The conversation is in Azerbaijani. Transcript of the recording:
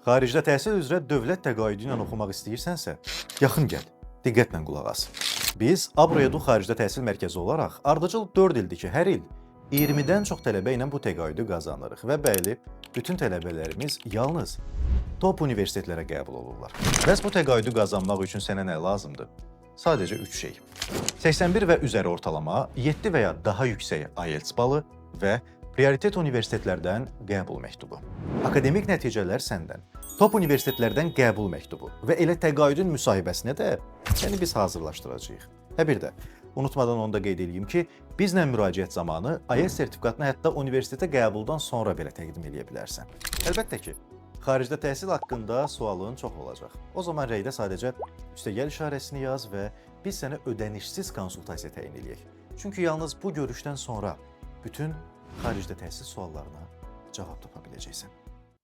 Xaricdə təhsil üzrə dövlət təqaüdü ilə oxumaq istəyirsənsə, yaxın gəl, diqqətlə qulaq as. Biz Abroedu xaricdə təhsil mərkəzi olaraq ardıcıl 4 ildir ki, hər il 20-dən çox tələbə ilə bu təqaüdü qazanırıq və bəli, bütün tələbələrimiz yalnız top universitetlərə qəbul olurlar. Bəs bu təqaüdü qazanmaq üçün sənə nə lazımdır? Sadəcə 3 şey. 81 və üzəri ortalama, 7 və ya daha yüksək IELTS balı və prioritet universitetlərdən qəbul məktubu. Akademik nəticələr səndən, top universitetlərdən qəbul məktubu və elə təqaüdün müsahibəsinə də səni biz hazırlaşdıracağıq. Bir də, unutmadan onu da qeyd edeyim ki, bizlə müraciət zamanı IELTS sertifikatını hətta universitetə qəbuldan sonra belə təqdim edə bilərsən. Əlbəttə ki, xaricdə təhsil haqqında sualın çox olacaq. O zaman rəydə sadəcə üstəgəl işarəsini yaz və biz sənə ödənişsiz konsultasiya təyin edək. Çünki yalnız bu görüşdən sonra bütün xaricdə təhsil suallarına cavab tapa biləcəksən.